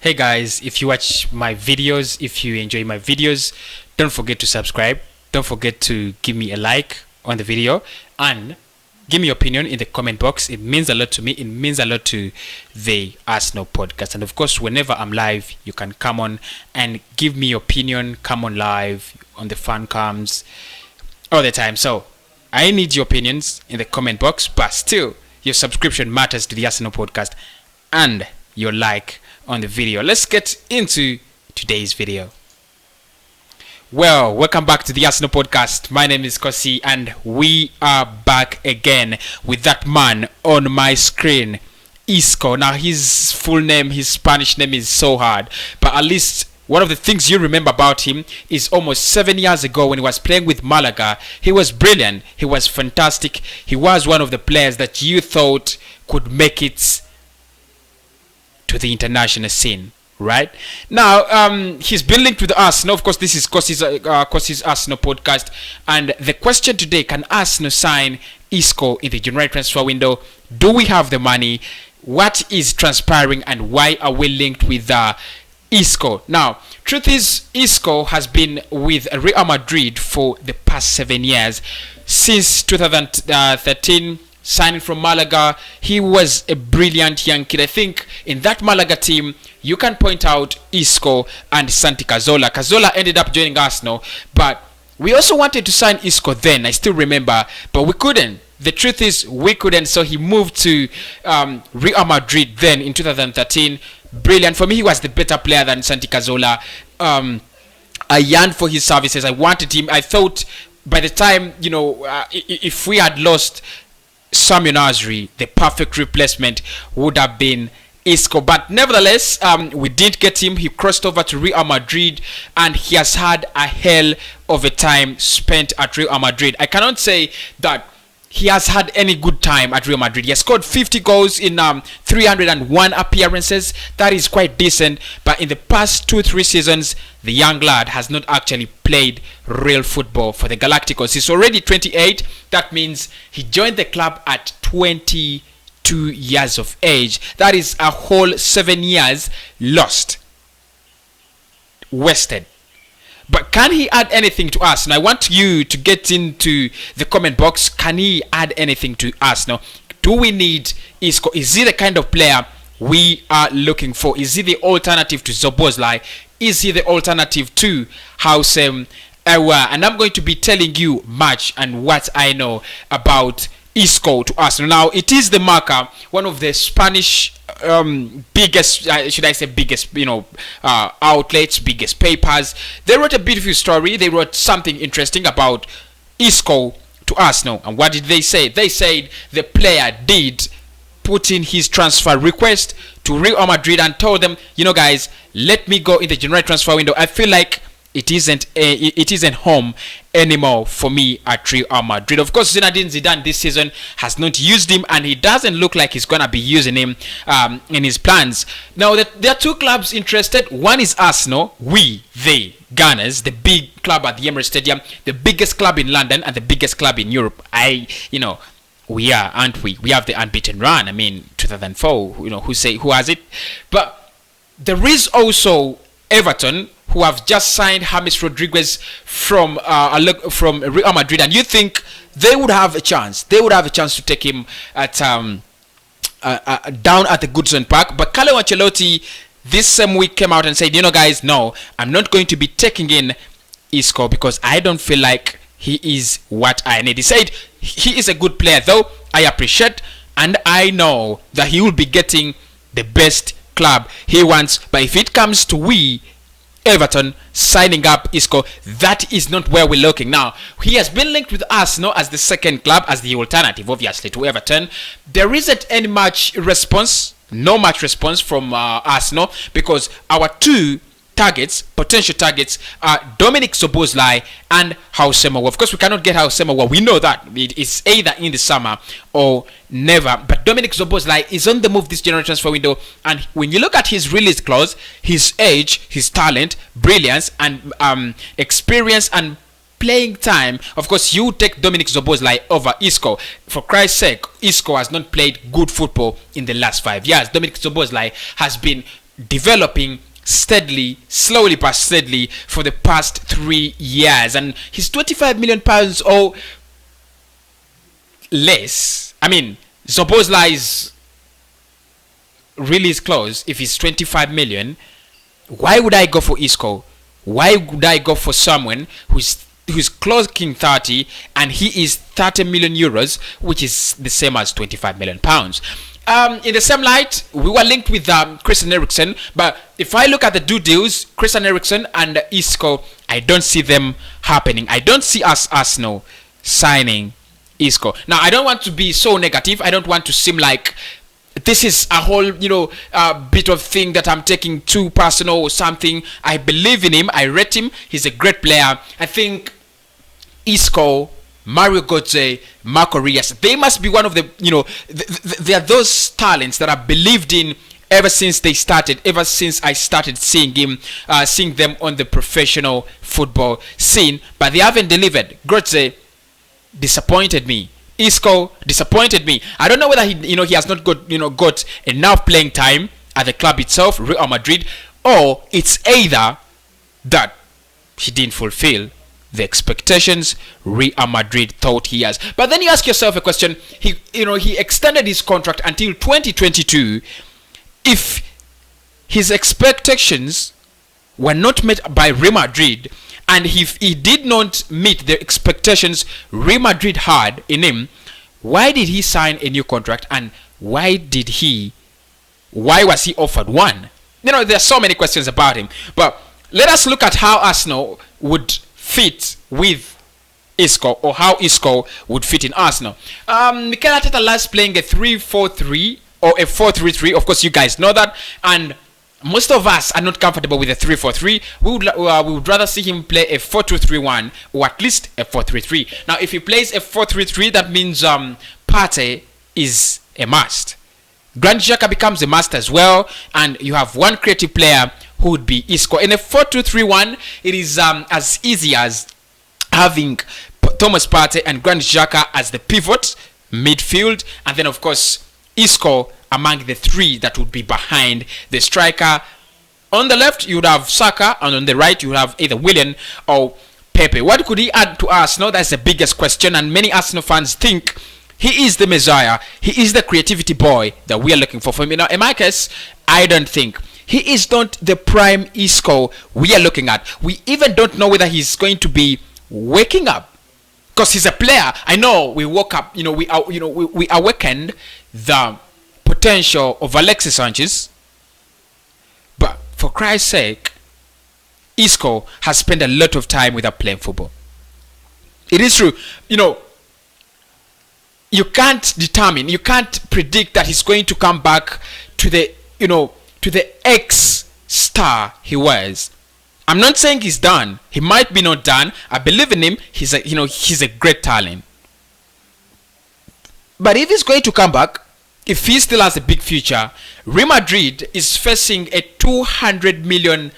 Hey guys, if you watch my videos, if you enjoy my videos, don't forget to subscribe. Don't forget to give me a like on the video and give me your opinion in the comment box. It means a lot to me. It means a lot to the Arsenal podcast. And of course, whenever I'm live, you can come on and give me your opinion. Come on live on the fan cams all the time. So I need your opinions in the comment box, but still, your subscription matters to the Arsenal podcast and your like on the video. Let's get into today's video. Well, welcome back to the Arsenal podcast. My name is Kosi and we are back again with that man on my screen, Isco. Now his full name, his Spanish name is so hard, but at least one of the things you remember about him is almost 7 years ago when he was playing with Malaga. He was brilliant. He was fantastic. He was one of the players that you thought could make it to the international scene. Right now, he's been linked with Arsenal. Of course, this is Kosi's Arsenal podcast, and the question today: can Arsenal sign Isco in the January transfer window? Do we have the money? What is transpiring, and why are we linked with Isco? Now, truth is, Isco has been with Real Madrid for the past 7 years, since 2013. Signing from Malaga, he was a brilliant young kid. I think in that Malaga team, you can point out Isco and Santi Cazorla. Cazorla ended up joining Arsenal, but we also wanted to sign Isco then. I still remember, but we couldn't. The truth is, we couldn't. So he moved to Real Madrid then in 2013. Brilliant. For me, he was the better player than Santi Cazorla. I yearned for his services. I wanted him. I thought by the time, if we had lost Samuel Nasri, the perfect replacement would have been Isco, but nevertheless, we didn't get him. He crossed over to Real Madrid, and he has had a hell of a time spent at Real Madrid. I cannot say that he has had any good time at Real Madrid. He has scored 50 goals in 301 appearances. That is quite decent. But in the past 2-3 seasons, the young lad has not actually played real football for the Galacticos. He's already 28. That means he joined the club at 22 years of age. That is a whole 7 years lost, wasted. But can he add anything to us? And I want you to get into the comment box. Can he add anything to us now? Do we need Isco? Is he the kind of player we are looking for? Is he the alternative to Szoboszlai? Is he the alternative to Houssem Aouar? And I'm going to be telling you much and what I know about Isco to Arsenal. Now, it is the Marca, one of the Spanish biggest, should I say biggest, outlets, biggest papers. They wrote a beautiful story. They wrote something interesting about Isco to Arsenal. And what did they say? They said the player did put in his transfer request to Real Madrid and told them, guys, let me go in the January transfer window. I feel like it isn't home anymore for me at Real Madrid. Of course, Zinedine Zidane this season has not used him, and he doesn't look like he's gonna be using him in his plans. Now, there are two clubs interested. One is Arsenal, the Gunners, the big club at the Emirates Stadium, the biggest club in London and the biggest club in Europe. We are, aren't we? We have the unbeaten run. I mean, 2004. Who has it? But there is also Everton, who have just signed James Rodriguez from Real Madrid, and you think they would have a chance? They would have a chance to take him at down at the Goodson Park. But Carlo Ancelotti this same week came out and said, guys, no, I'm not going to be taking in Isco because I don't feel like he is what I need. He said he is a good player, though. I appreciate and I know that he will be getting the best club he wants. But if it comes to Everton signing up Isco, that is not where we're looking. Now, he has been linked with Arsenal as the second club, as the alternative, obviously, to Everton. There isn't any much response, no much response from Arsenal, because our two potential targets are Dominic Szoboszlai and Houssem Aouar. Of course, we cannot get Houssem Aouar. We know that. It's either in the summer or never. But Dominic Szoboszlai is on the move this January transfer window. And when you look at his release clause, his age, his talent, brilliance, and experience and playing time, of course, you take Dominic Szoboszlai over Isco. For Christ's sake, Isco has not played good football in the last 5 years. Dominic Szoboszlai has been developing steadily, slowly but steadily for the past 3 years, and he's 25 million pounds or less. I mean, Szoboszlai's release clause, if it's 25 million, why would I go for Isco? Why would I go for someone who's clocking 30 and he is 30 million euros, which is the same as 25 million pounds? In the same light, we were linked with Christian Eriksen, but if I look at the two deals, Christian Eriksen and Isco, I don't see them happening. I don't see Arsenal signing Isco. Now, I don't want to be so negative. I don't want to seem like this is a whole, bit of thing that I'm taking too personal or something. I believe in him. I rate him. He's a great player. I think Isco, Mario Götze, Marco Reyes, they must be one of the, they are those talents that I believed in ever since they started, ever since I started seeing them on the professional football scene, but they haven't delivered. Götze disappointed me. Isco disappointed me. I don't know whether he has not got enough playing time at the club itself, Real Madrid, or it's either that he didn't fulfill the expectations Real Madrid thought he has. But then you ask yourself a question. He extended his contract until 2022. If his expectations were not met by Real Madrid, and if he did not meet the expectations Real Madrid had in him, why did he sign a new contract, and why was he offered one? There are so many questions about him. But let us look at how Arsenal would fit with Isco, or how Isco would fit in Arsenal. Mikel Arteta likes playing a 3-4-3 or a 4-3-3. Of course, you guys know that, and most of us are not comfortable with a 3-4-3. We would rather see him play a 4-2-3-1 or at least a 4-3-3. Now, if he plays a 4-3-3, that means Partey is a must. Granit Xhaka becomes a must as well, and you have one creative player who would be Isco. In a 4-2-3-1, it is as easy as having Thomas Partey and Granit Xhaka as the pivot midfield, and then of course Isco among the three that would be behind the striker. On the left you would have Saka, and on the right you would have either Willian or Pepe. What could he add to Arsenal? That's the biggest question, and many Arsenal fans think he is the Messiah. He is the creativity boy that we are looking for him. In my case, I don't think he is not the prime Isco we are looking at. We even don't know whether he's going to be waking up, because he's a player. I know we woke up, we awakened the potential of Alexis Sanchez, but for Christ's sake, Isco has spent a lot of time without playing football. It is true, you can't predict that he's going to come back to the ex-star he was. I'm not saying he's done. He might be not done. I believe in him. He's a great talent. But if he's going to come back, if he still has a big future, Real Madrid is facing a 200 million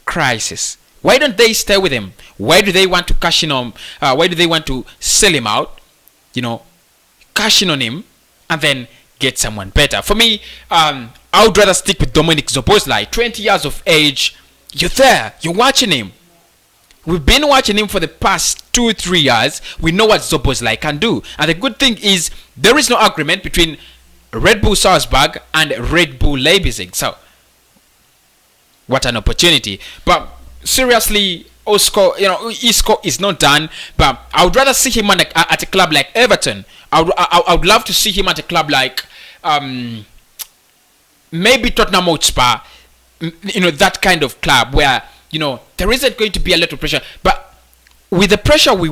crisis. Why don't they stay with him? Why do they want to cash in on? Why do they want to sell him out? Cash in on him and then get someone better. For me, I would rather stick with Dominik Szoboszlai. 20 years of age. You're there. You're watching him. We've been watching him for the past 2-3 years. We know what Szoboszlai can do. And the good thing is, there is no agreement between Red Bull Salzburg and Red Bull Leipzig. So, what an opportunity. But seriously, Isco is not done. But I would rather see him at a club like Everton. I would love to see him at a club like maybe Tottenham Hotspur. That kind of club where there isn't going to be a lot of pressure, but with the pressure we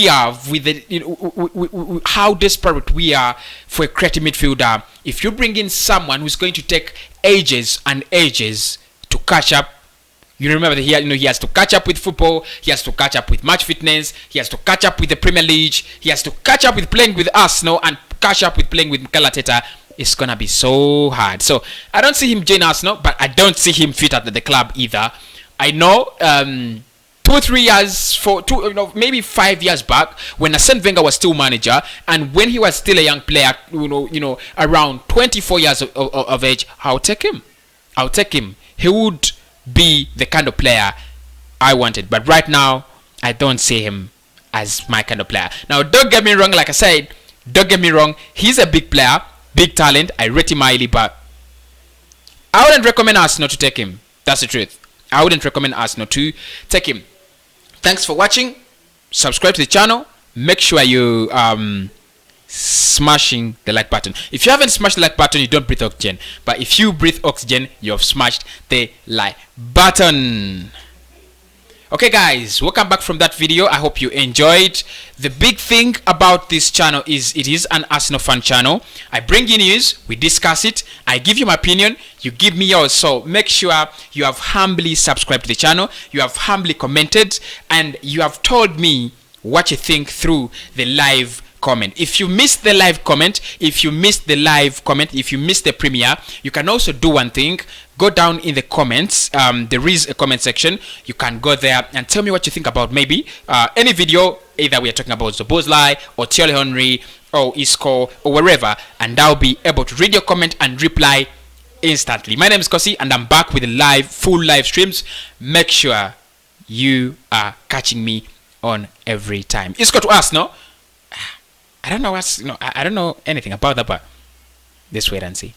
have, with the how desperate we are for a creative midfielder, if you bring in someone who's going to take ages and ages to catch up, you remember that he has to catch up with football, he has to catch up with match fitness, he has to catch up with the Premier League, he has to catch up with playing with Arsenal, and catch up with playing with Mikel Arteta. It's gonna be so hard. So I don't see him join Arsenal, but I don't see him fit at the club either. I know 2-3 years maybe 5 years back, when Arsene Wenger was still manager, and when he was still a young player, around 24 years of age, I'll take him. I'll take him. He would be the kind of player I wanted. But right now, I don't see him as my kind of player. Now, don't get me wrong. Like I said, don't get me wrong. He's a big player, big talent. I rate him highly, but I wouldn't recommend Arsenal to take him. That's the truth. I wouldn't recommend Arsenal to take him. Thanks for watching. Subscribe to the channel. Make sure you smashing the like button. If you haven't smashed the like button, you don't breathe oxygen. But if you breathe oxygen, you have smashed the like button. Okay guys, welcome back from that video. I hope you enjoyed. The big thing about this channel is it is an Arsenal fan channel. I bring you news, we discuss it, I give you my opinion, you give me yours. So make sure you have humbly subscribed to the channel, you have humbly commented, and you have told me what you think through the live comment. If you missed the live comment, if you missed the premiere, you can also do one thing. Go down in the comments. There is a comment section. You can go there and tell me what you think about maybe any video, either we are talking about Szoboszlai or Thierry Henry or Isco or wherever, and I'll be able to read your comment and reply instantly. My name is Kosi, and I'm back with full live streams. Make sure you are catching me on every time. Isco to us, no? I don't know I don't know anything about that, but let's wait and see.